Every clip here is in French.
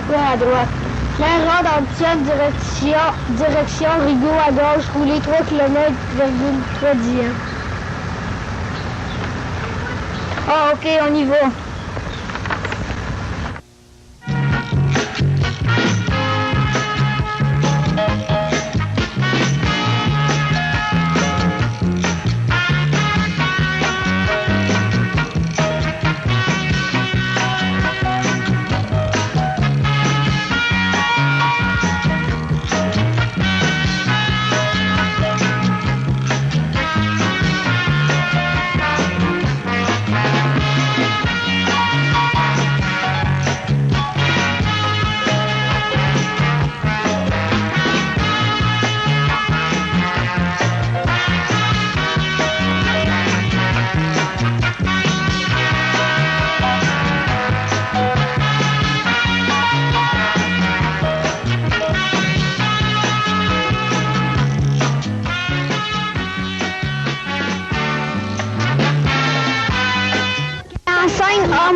peu à droite. Main rond dans tienne direction Rigaud à gauche, rouler 3 km,3 dixièmes. Ah, ok, on y va.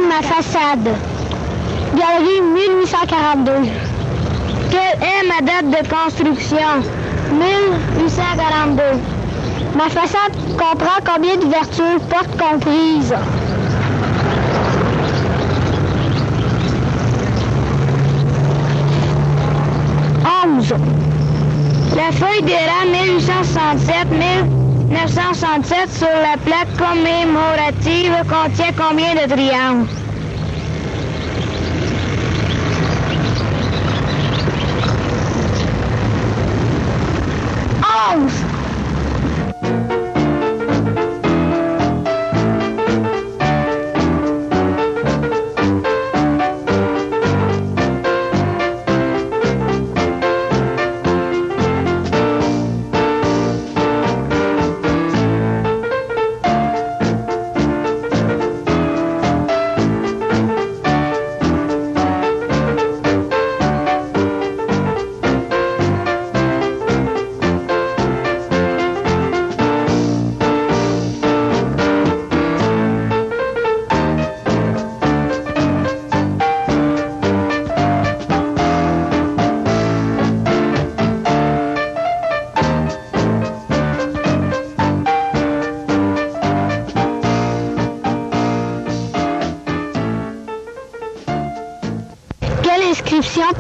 Ma façade. Galerie 1842. Quelle est ma date de construction? 1842. Ma façade comprend combien d'ouvertures, portes comprises? 11. La feuille de rang 1867 sur la plaque commémorative contient combien de triangles? 11.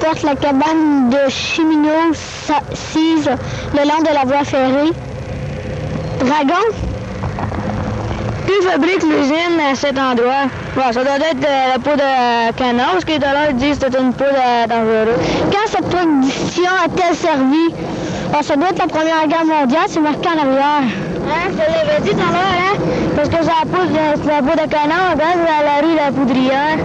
Porte la cabane de cheminots sise le long de la voie ferrée. Dragon? Qui fabrique l'usine à cet endroit? Bon, ça doit être la peau de canon, parce que tout à l'heure, ils disent que c'est une peau dangereuse. Quand cette production a-t-elle servi? Bon, ça doit être la Première Guerre mondiale, c'est marqué en arrière. Hein, je te l'avais dit tout à l'heure, hein? Parce que c'est la peau de canon, regarde, à la rue de la Poudrière.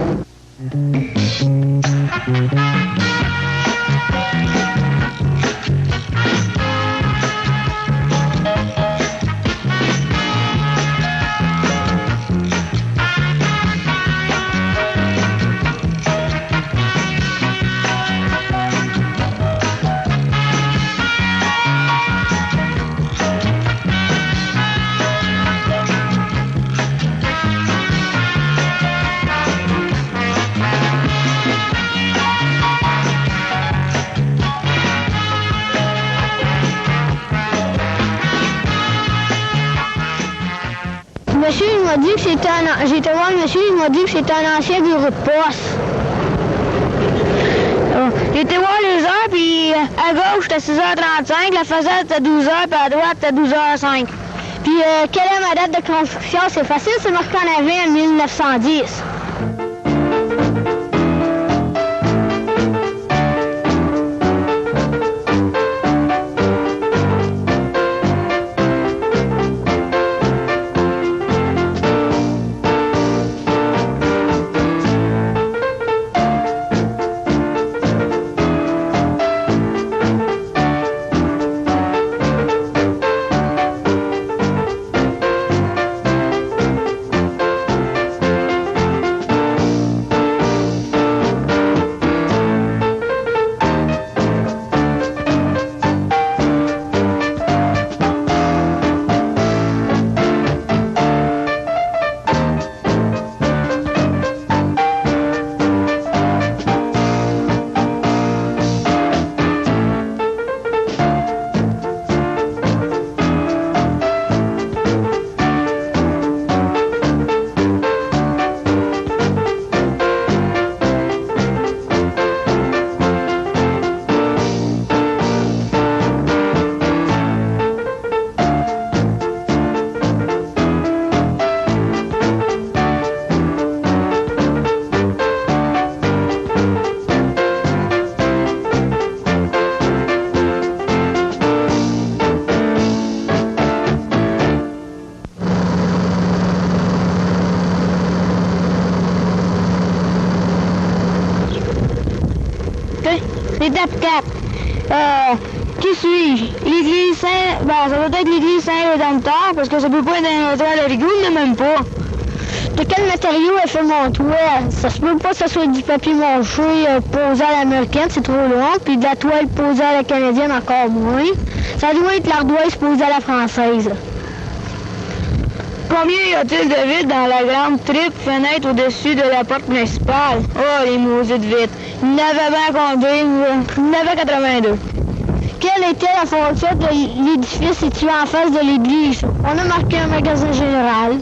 Monsieur, il m'a dit que c'était j'ai été voir le monsieur, il m'a dit que c'était un ancien bureau de poste. J'ai été voir les heures, puis à gauche, c'était 6h35, la façade, c'était 12h, puis à droite, c'était 12h05. Puis, quelle est ma date de construction? C'est facile, c'est marqué en avril 1910. Étape 4. Qui suis-je? L'église Saint... Ben, ça doit être l'église Saint-Rédempteur, parce que ça peut pas être un hôtel à l'église, mais même pas. De quel matériau est fait mon toit? Ça se peut pas que ce soit du papier mâché posé à l'américaine, c'est trop long, puis de la toile posée à la canadienne, encore moins. Ça doit être l'ardoise posée à la française. Combien y a-t-il de vitres dans la grande triple fenêtre au-dessus de la porte principale? Oh, les maudites vitres. Il n'avait bien compté, il n'avait 82. Quelle était la fonction de l'édifice situé en face de l'église? On a marqué un magasin général.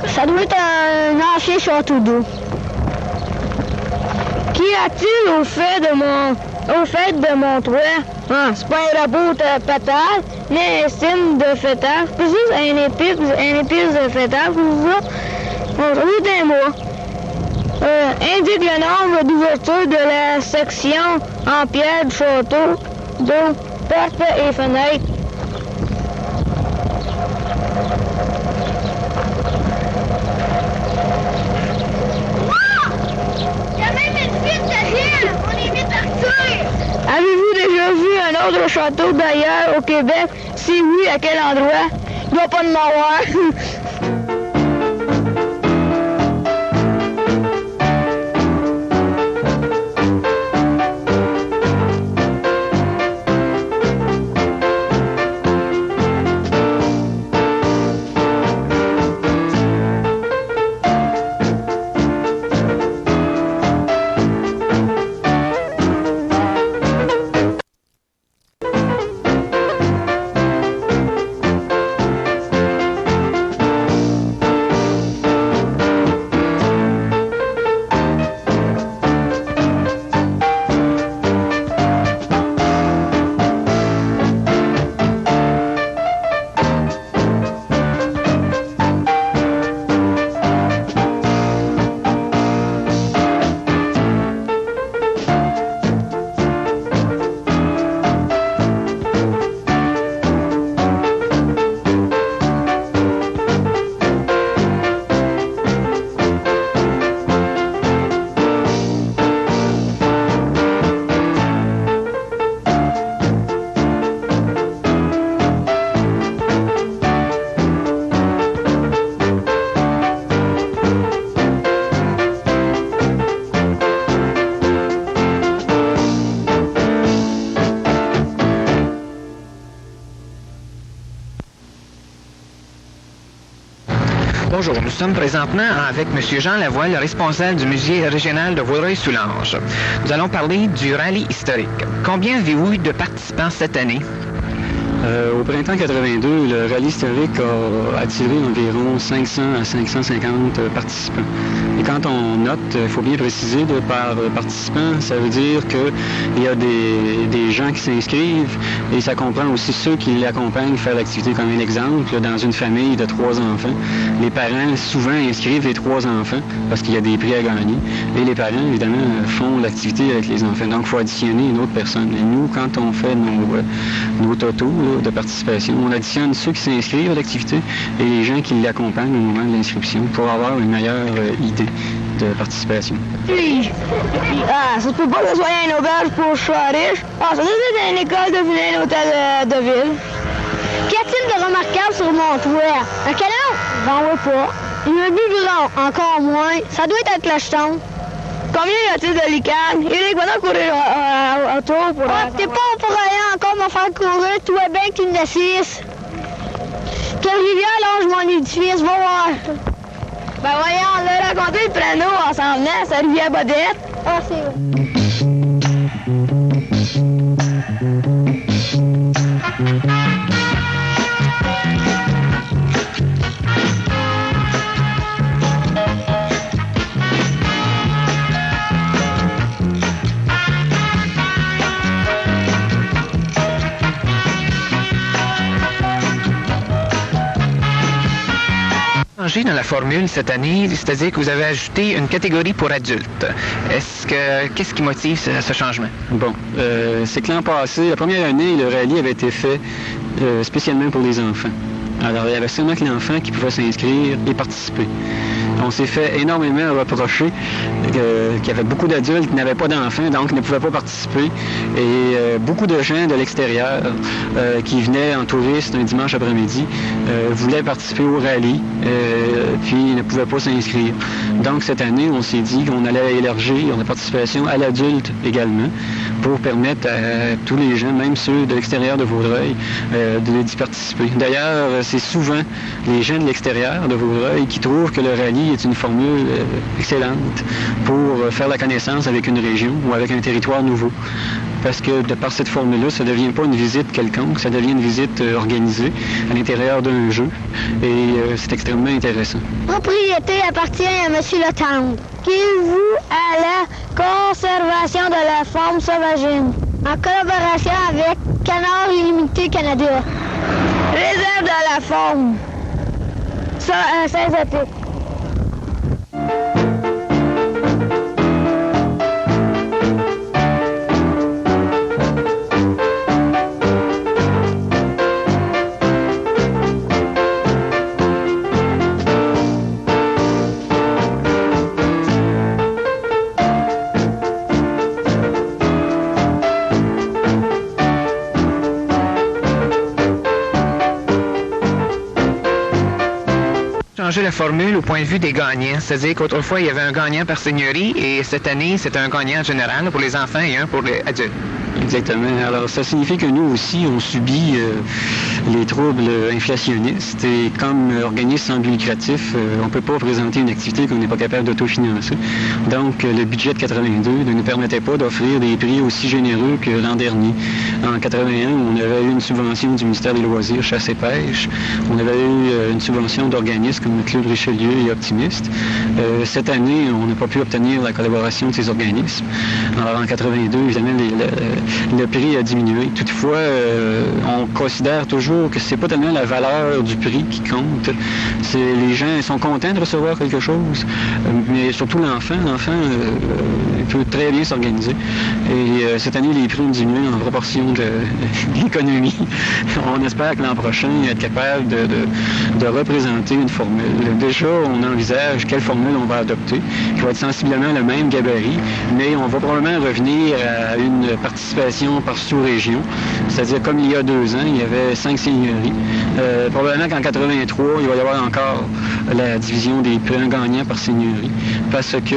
Ça doit être un ancien château d'eau. Qu'y a-t-il au fait de mon toit? Ah, c'est pas un rabot pétale, mais un signe de fêtage. C'est juste un épice de fêtage, c'est ça? Bon, ça doit être un mot. Indique le nombre d'ouvertures de la section en pierre du château d'eau, porte et fenêtre. Avez-vous déjà vu un autre château d'ailleurs au Québec? Si oui, à quel endroit? Il doit pas de m'avoir. Bonjour, nous sommes présentement avec M. Jean Lavoie, le responsable du musée régional de Vaudreuil-Soulanges. Nous allons parler du rallye historique. Combien avez-vous eu de participants cette année? Au printemps 82, le rallye historique a attiré environ 500 à 550 participants. Et quand on note, il faut bien préciser, par participant, ça veut dire qu'il y a des gens qui s'inscrivent et ça comprend aussi ceux qui l'accompagnent faire l'activité. Comme un exemple, dans une famille de 3 enfants, les parents souvent inscrivent les 3 enfants parce qu'il y a des prix à gagner. Et les parents, évidemment, font l'activité avec les enfants. Donc, il faut additionner une autre personne. Et nous, quand on fait nos totaux de participation, on additionne ceux qui s'inscrivent à l'activité et les gens qui l'accompagnent au moment de l'inscription pour avoir une meilleure idée de participation. Ah, ça se peut pas que ce soit une auberge pour que je sois riche. Ah, ça doit être une école de ville, un hôtel de ville. Qu'y a-t-il de remarquable sur mon toit? Un canon? J'en vois pas. Une biberon? Encore moins. Ça doit être un clocheton. Combien y a-t-il de licanes? Éric, va donc courir autour pour... Ah, t'es pas pour rien encore me faire courir, toi bien qu'une de 6. Quelle rivière longe mon édifice? Va voir. Ben voyons, on a raconté le prénom en s'en venant, c'est Rivière Bodette. Ah, c'est vrai. changé dans la formule cette année, c'est-à-dire que vous avez ajouté une catégorie pour adultes. Qu'est-ce qui motive ce changement? Bon, c'est que l'an passé, la première année, le rallye avait été fait spécialement pour les enfants. Alors, il y avait seulement que l'enfant qui pouvait s'inscrire et participer. On s'est fait énormément reprocher qu'il y avait beaucoup d'adultes qui n'avaient pas d'enfants, donc ne pouvaient pas participer. Et beaucoup de gens de l'extérieur qui venaient en touriste un dimanche après-midi voulaient participer au rallye, puis ne pouvaient pas s'inscrire. Donc, cette année, on s'est dit qu'on allait élargir la participation à l'adulte également pour permettre à tous les gens, même ceux de l'extérieur de Vaudreuil, d'y participer. D'ailleurs, c'est souvent les gens de l'extérieur de Vaudreuil qui trouvent que le rallye est une formule excellente pour faire la connaissance avec une région ou avec un territoire nouveau. Parce que de par cette formule-là, ça ne devient pas une visite quelconque, ça devient une visite organisée à l'intérieur d'un jeu. Et c'est extrêmement intéressant. Propriété appartient à M. Letendre, qui voue à la conservation de la faune sauvagine, en collaboration avec Canard Illimité Canada. Réserve de la faune. Synthétique. Changer la formule au point de vue des gagnants, c'est-à-dire qu'autrefois il y avait un gagnant par seigneurie et cette année c'est un gagnant général pour les enfants et un pour les adultes. Exactement. Alors ça signifie que nous aussi on subit les troubles inflationnistes et comme organisme sans but lucratif, on ne peut pas présenter une activité qu'on n'est pas capable d'autofinancer. Donc le budget de 82 ne nous permettait pas d'offrir des prix aussi généreux que l'an dernier. En 81, on avait eu une subvention du ministère des Loisirs, Chasse et Pêche. On avait eu une subvention d'organismes comme Claude Richelieu et Optimiste. Cette année, on n'a pas pu obtenir la collaboration de ces organismes. Alors en 82, évidemment, le prix a diminué. Toutefois, on considère toujours que c'est pas tellement la valeur du prix qui compte. Les gens sont contents de recevoir quelque chose, mais surtout l'enfant. L'enfant peut très bien s'organiser. Et cette année, les prix ont diminué en proportion de l'économie. On espère que l'an prochain, être capable de représenter une formule. Déjà, on envisage quelle formule on va adopter, qui va être sensiblement le même gabarit, mais on va probablement revenir à une participation par sous-région. C'est-à-dire, comme il y a 2 ans, il y avait 5 seigneuries. Probablement qu'en 83, il va y avoir encore la division des points gagnants par seigneurie, parce que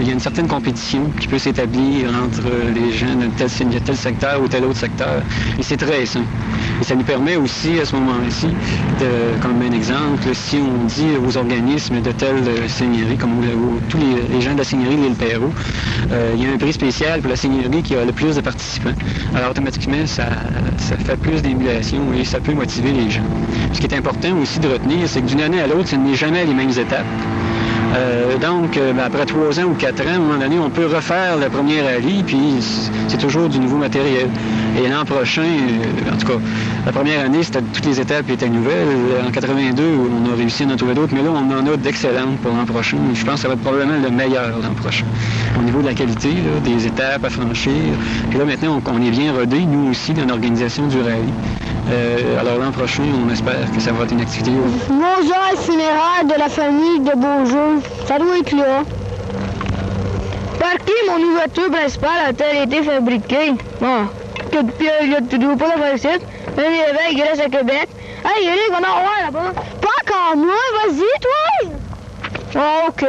il y a une certaine compétition qui peut s'établir entre les gens de tel secteur ou tel autre secteur. Et c'est très sain. Et ça nous permet aussi, à ce moment-ci, comme un exemple, si on dit aux organismes de telle seigneurie, comme tous les gens de la seigneurie de l'île Perrot, il y a un prix spécial pour la seigneurie qui a le plus de participants. Alors automatiquement, ça fait plus d'émulation et ça peut motiver les gens. Ce qui est important aussi de retenir, c'est que d'une année à l'autre, ce n'est jamais les mêmes étapes. Donc, après 3 ans ou 4 ans, à un moment donné, on peut refaire le premier rallye, puis c'est toujours du nouveau matériel. Et l'an prochain, en tout cas, la première année, toutes les étapes étaient nouvelles. En 82, on a réussi à en trouver d'autres, mais là, on en a d'excellentes pour l'an prochain. Je pense que ça va être probablement le meilleur l'an prochain. Au niveau de la qualité, là, des étapes à franchir. Puis là, maintenant, on est bien rodé, nous aussi, dans l'organisation du rallye. Alors l'an prochain, on espère que ça va être une activité. Mausolée funéraire de la famille de Beaujeu, ça doit être là. Par qui mon ouverture principale a-t-elle été fabriquée? Bon, depuis tu dois pas la faire ici. Un évêque, il reste à Québec. Hey, Eric, on en voit là-bas. Pas encore moi, vas-y, toi! Ah, OK.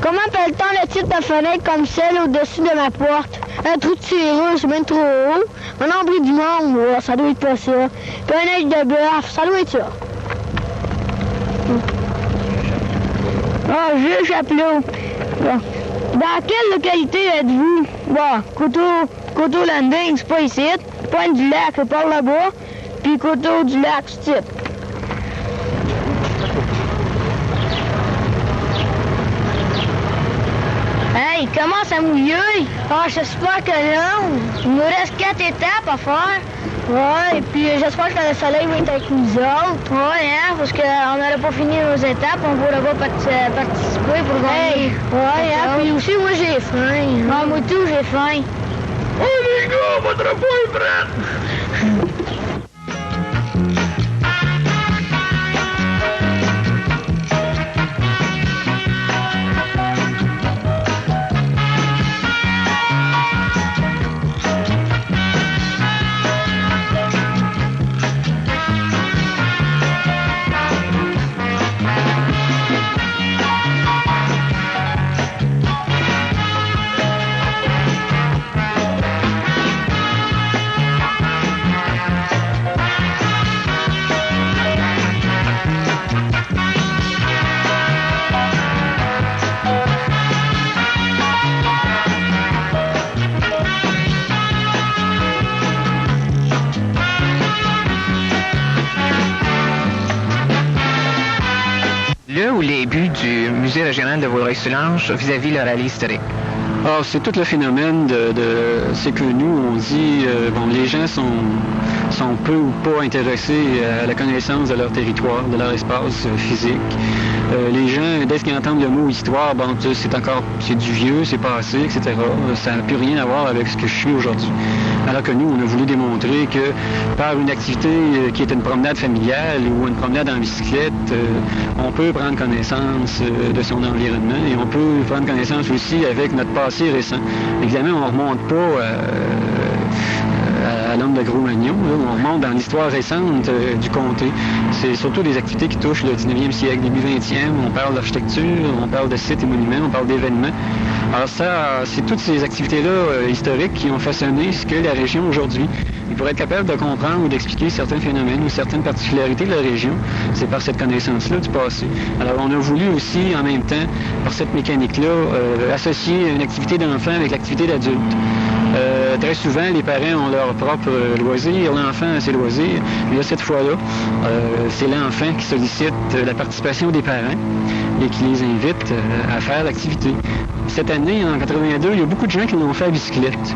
Comment appelle-t-on le type de fenêtre comme celle au-dessus de ma porte? Un trou de serrure, c'est bien trop haut. Un abri du monde, ouais, ça doit être pas ça. Puis un œil de bœuf, ça doit être ça. Ah, Jules Chapelot. Bon. Dans quelle localité êtes-vous? Bon, Coteau Landing, c'est pas ici. Pointe du Lac, c'est par là-bas. Puis Coteau du Lac, c'est ici. Ouais, il commence à mouiller. Ah, j'espère que non. Il nous reste 4 étapes à faire. Ouais, et puis j'espère que le soleil va être avec nous autres. Ouais, hein, parce qu'on n'aurait pas fini nos étapes, on ne pourra pas participer pour gagner. Ouais, hein, puis aussi, moi, j'ai faim. Ah, moi tout, j'ai faim. Oh les gars, votre repas est prêt! Le ou les buts du Musée régional de Vaudreuil-Soulanges vis-à-vis le rallye historique? Alors, c'est tout le phénomène c'est que nous, on dit, les gens sont peu ou pas intéressés à la connaissance de leur territoire, de leur espace physique. Les gens, dès qu'ils entendent le mot histoire, c'est du vieux, c'est passé, etc. Ça n'a plus rien à voir avec ce que je suis aujourd'hui. Alors que nous, on a voulu démontrer que par une activité qui est une promenade familiale ou une promenade en bicyclette, on peut prendre connaissance de son environnement et on peut prendre connaissance aussi avec notre passé récent. Évidemment, on ne remonte pas à l'homme de Gros-Magnon, on remonte dans l'histoire récente du comté. C'est surtout des activités qui touchent le 19e siècle, début 20e. On parle d'architecture, on parle de sites et monuments, on parle d'événements. Alors ça, c'est toutes ces activités-là historiques qui ont façonné ce qu'est la région aujourd'hui. Et pour être capable de comprendre ou d'expliquer certains phénomènes ou certaines particularités de la région, c'est par cette connaissance-là du passé. Alors on a voulu aussi, en même temps, par cette mécanique-là, associer une activité d'enfant avec l'activité d'adulte. Très souvent, les parents ont leur propre loisir, l'enfant a ses loisirs. Et là, cette fois-là, c'est l'enfant qui sollicite la participation des parents et qui les invite à faire l'activité. Cette année, en 82, il y a beaucoup de gens qui l'ont fait à bicyclette.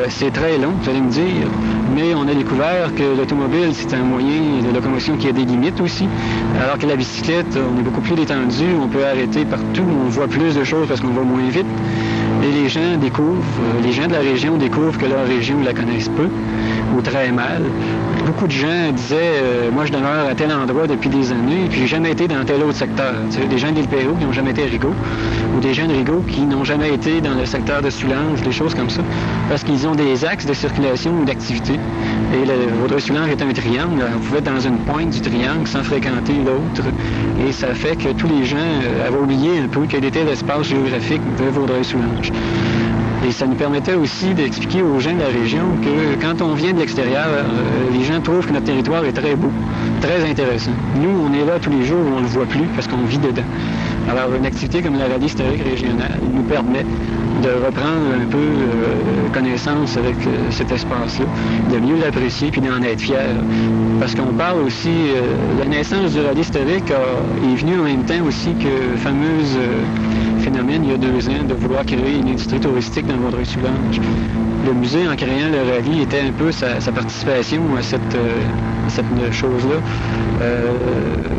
C'est très long, vous allez me dire, mais on a découvert que l'automobile, c'est un moyen de locomotion qui a des limites aussi, alors que la bicyclette, on est beaucoup plus détendu, on peut arrêter partout, on voit plus de choses parce qu'on va moins vite. Et les gens découvrent, les gens de la région découvrent que leur région, ils la connaissent peu ou très mal. Beaucoup de gens disaient, moi je demeure à tel endroit depuis des années, puis j'ai jamais été dans tel autre secteur. Tu sais, des gens de l'île Perrot qui n'ont jamais été à Rigaud, ou des gens de Rigaud qui n'ont jamais été dans le secteur de Soulanges, des choses comme ça, parce qu'ils ont des axes de circulation ou d'activité. Et le Vaudreuil-Soulanges est un triangle, vous pouvez être dans une pointe du triangle sans fréquenter l'autre, et ça fait que tous les gens avaient oublié un peu quel était l'espace géographique de Vaudreuil-Soulanges. Et ça nous permettait aussi d'expliquer aux gens de la région que quand on vient de l'extérieur, les gens trouvent que notre territoire est très beau, très intéressant. Nous, on est là tous les jours, on ne le voit plus parce qu'on vit dedans. Alors, une activité comme la rallye historique régionale nous permet de reprendre un peu connaissance avec cet espace-là, de mieux l'apprécier puis d'en être fier. Parce qu'on parle aussi, la naissance du rallye historique est venue en même temps aussi que le fameux phénomène il y a 2 ans de vouloir créer une industrie touristique dans Vaudreuil-Soulanges. Le musée, en créant le rallye, était un peu sa participation à cette chose-là.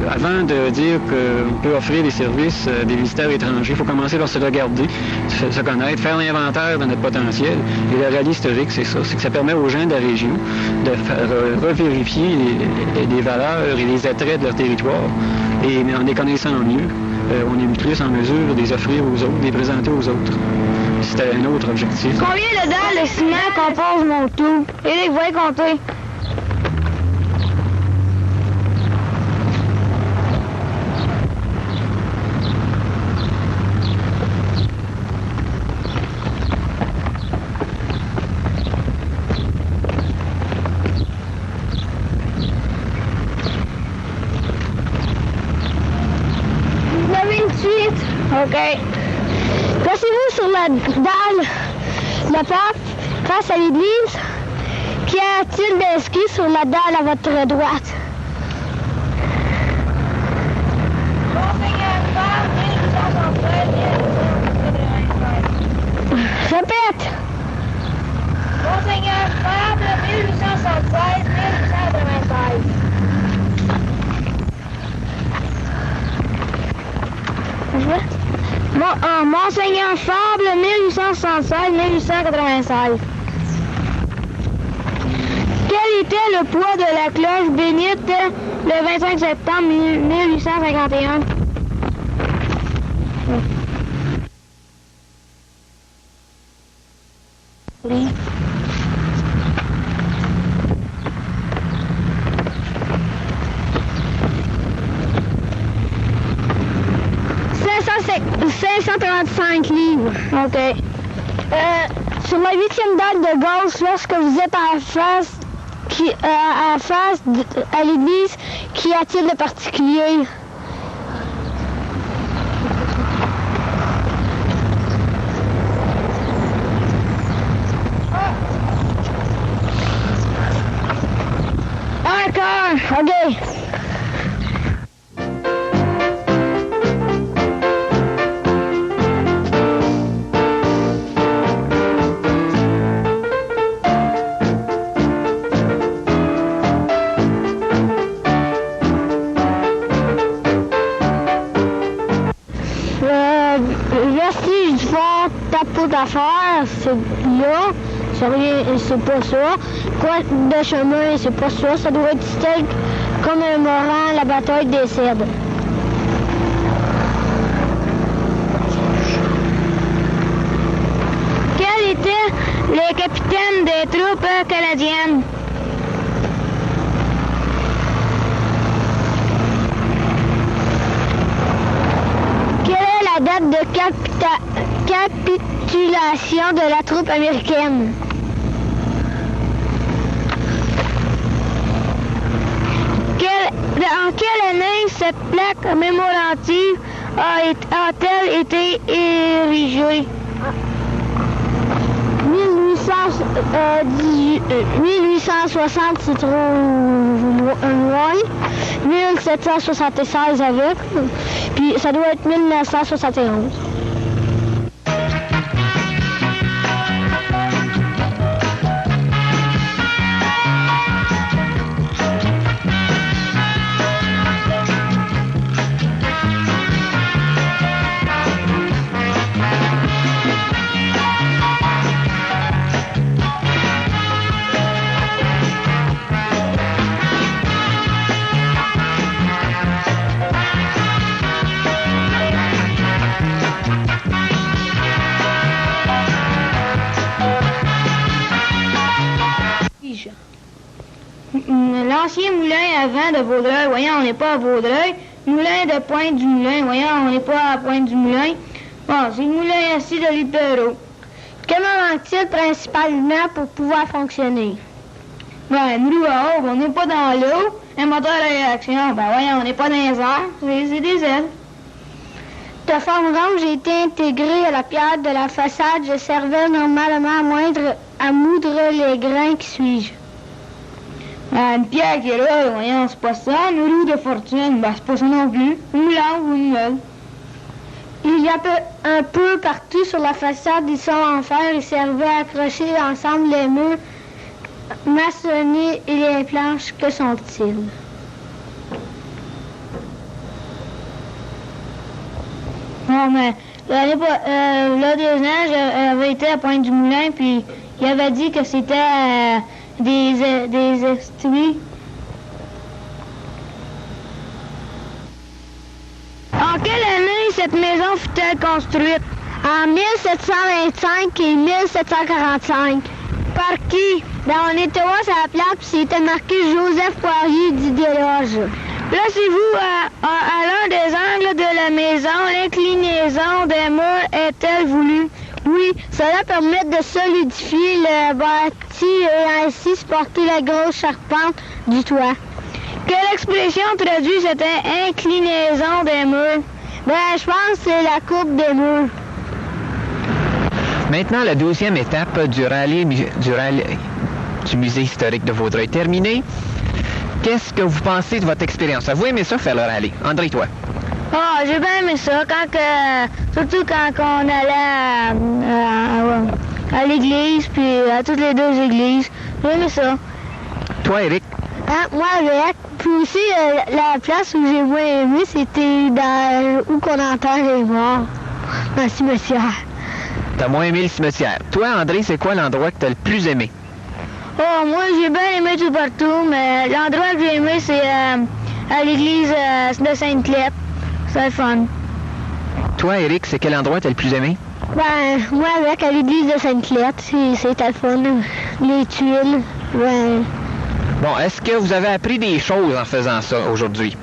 Avant de dire qu'on peut offrir des services à des visiteurs étrangers, il faut commencer par se regarder, se connaître, faire l'inventaire de notre potentiel. Et le rallye historique, c'est ça. C'est que ça permet aux gens de la région de revérifier les valeurs et les attraits de leur territoire. Et en les connaissant mieux, on est plus en mesure de les offrir aux autres, de les présenter aux autres. C'était un autre objectif. Combien de dalles de ciment compose mon tout? Et vous pouvez compter. OK. Placez-vous sur la dalle de pape face à l'église. Qu'y a-t-il d'inscrit sur la dalle à votre droite? Répète! Monseigneur Fabre, 1876-1896. Monseigneur Fabre, 1876-1896. Quel était le poids de la cloche bénite le 25 septembre 1851? Oui. « 535 livres. » OK. Sur la 8e dalle de gauche, lorsque vous êtes à l'église, qu'y a-t-il de particulier? Un cœur. OK. Vestige du fort Tapot d'affaires, c'est là, c'est pas ça. Quoi de chemin, c'est pas ça. Ça doit être style commémorant la bataille des Cèdres. Quel était le capitaine des troupes canadiennes? La date de capitulation de la troupe américaine. En quelle année cette plaque commémorative a-t-elle été érigée? 1860, c'est trop loin. 1776 avec. Puis ça doit être 1971. L'ancien moulin à vent de Vaudreuil, voyons, on n'est pas à Vaudreuil. Moulin de Pointe-du-Moulin, voyons, on n'est pas à Pointe-du-Moulin. Bon, c'est le moulin assis de Libéraux. Que manque-t-il principalement pour pouvoir fonctionner? Ben, une roue à eau, on n'est pas dans l'eau. Un moteur de réaction, ben voyons, on n'est pas dans les airs, c'est des ailes. De forme ronde, j'ai été intégré à la pierre de la façade. Je servais normalement à moudre les grains qui suis-je. Une pierre qui est là, voyons, c'est pas ça. Une roue de fortune, ben c'est pas ça non plus. Une moulante ou une meule. Il y a un peu partout sur la façade, ils sont en fer et servaient à accrocher ensemble les murs maçonnés et les planches. Que sont-ils? Non, mais là, 2 ans, j'avais été à Pointe-du-Moulin, puis il avait dit que c'était des estuis. En quelle année cette maison fut-elle construite? En 1725 et 1745. Par qui? Ben, on était voir sur la plaque, puis c'était marqué Joseph Poirier d'Idéloge. Placez-vous à l'un des angles de la maison. L'inclinaison des murs est-elle voulue? Oui, cela permet de solidifier le bâti et ainsi supporter la grosse charpente du toit. Quelle expression traduit cette inclinaison des murs? Ben, je pense que c'est la courbe des murs. Maintenant, la 12e étape du rallye du musée historique de Vaudreuil est terminée. Qu'est-ce que vous pensez de votre expérience? Avez-vous aimé ça, faire le rallye? André, toi? Ah, j'ai bien aimé ça, surtout quand on allait à l'église, puis à toutes les deux églises. J'ai aimé ça. Toi, Éric? Moi avec. Puis aussi, la place où j'ai moins aimé, c'était où qu'on enterre les morts, dans le cimetière. T'as moins aimé le cimetière. Toi, André, c'est quoi l'endroit que t'as le plus aimé? Oh, moi, j'ai bien aimé tout partout, mais l'endroit que j'ai aimé, c'est à l'église de Sainte-Clette. C'est fun. Toi, Éric, c'est quel endroit t'as le plus aimé? Ben, moi avec, à l'église de Sainte-Clette, c'était le fun. Les tuiles, ben... Bon, est-ce que vous avez appris des choses en faisant ça aujourd'hui?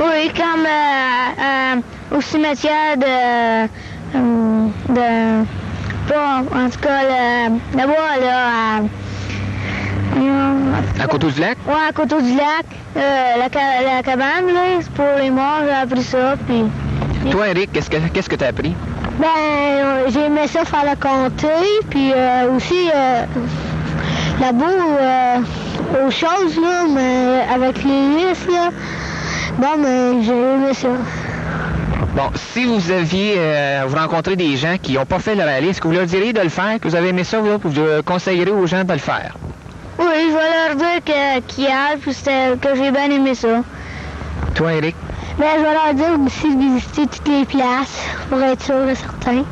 Oui, comme au cimetière pas, en tout cas, là-bas, là, À Coteaux-du-Lac? ouais, à Coteaux-du-Lac, la cabane, là, c'est pour les morts, j'ai appris ça, puis... Toi, Éric, qu'est-ce que t'as appris? Ben, j'ai aimé ça faire le comté, puis aussi, là-bas, aux choses, là, mais avec les listes, là, bon, mais j'ai aimé ça. Bon, si vous aviez, vous rencontrez des gens qui n'ont pas fait le rallye, est-ce que vous leur diriez de le faire, que vous avez aimé ça, que vous conseillerez aux gens de le faire? Oui, je vais leur dire qu'il y a, puis que j'ai bien aimé ça. Toi, Éric? Ben, je vais leur dire aussi de visiter toutes les places, pour être sûr de certains.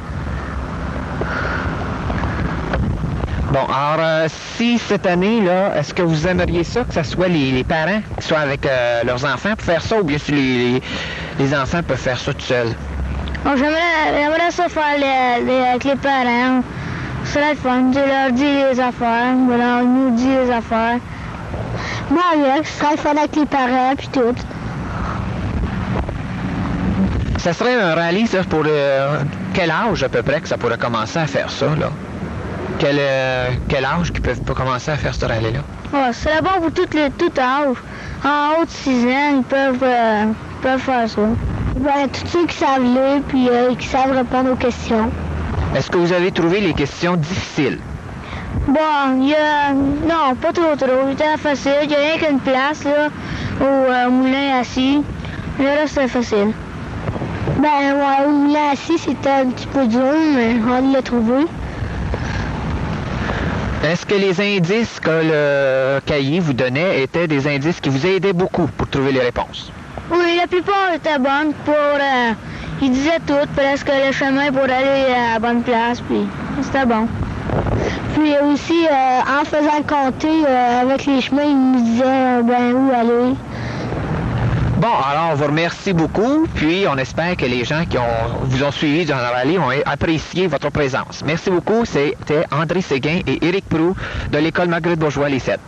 Bon, alors, si cette année, là, est-ce que vous aimeriez ça, que ce soit les parents qui soient avec leurs enfants pour faire ça, ou bien si les enfants peuvent faire ça tout seuls? Bon, j'aimerais ça faire avec les parents. Ça serait le fun. Je leur dis les affaires, on nous dit les affaires. Moi, avec, ce serait le fun avec les parents, puis tout. Ça serait un rallye, ça, pour quel âge à peu près que ça pourrait commencer à faire ça, là? Quel âge qu'ils peuvent pas commencer à faire ce rallye-là? Ouais, ce serait bon pour tout âge. En haut de 6 ans, ils peuvent faire ça. Ben, tous ceux qui savent lire, puis qui savent répondre aux questions. Est-ce que vous avez trouvé les questions difficiles? Bon, non, pas trop. C'était facile. Il n'y a rien qu'une place, là, au moulin assis. Le reste, c'était facile. Ben, ouais, au moulin assis, c'était un petit peu dur, mais on l'a trouvé. Est-ce que les indices que le cahier vous donnait étaient des indices qui vous aidaient beaucoup pour trouver les réponses? Oui, la plupart étaient bonnes ils disaient tout, presque le chemin pour aller à la bonne place, puis c'était bon. Puis aussi, en faisant le comté avec les chemins, ils nous disaient où aller. Bon, alors on vous remercie beaucoup, puis on espère que les gens qui vous ont suivi durant le rallye vont apprécier votre présence. Merci beaucoup, c'était André Séguin et Éric Proulx de l'école Marguerite Bourgeois, les 7.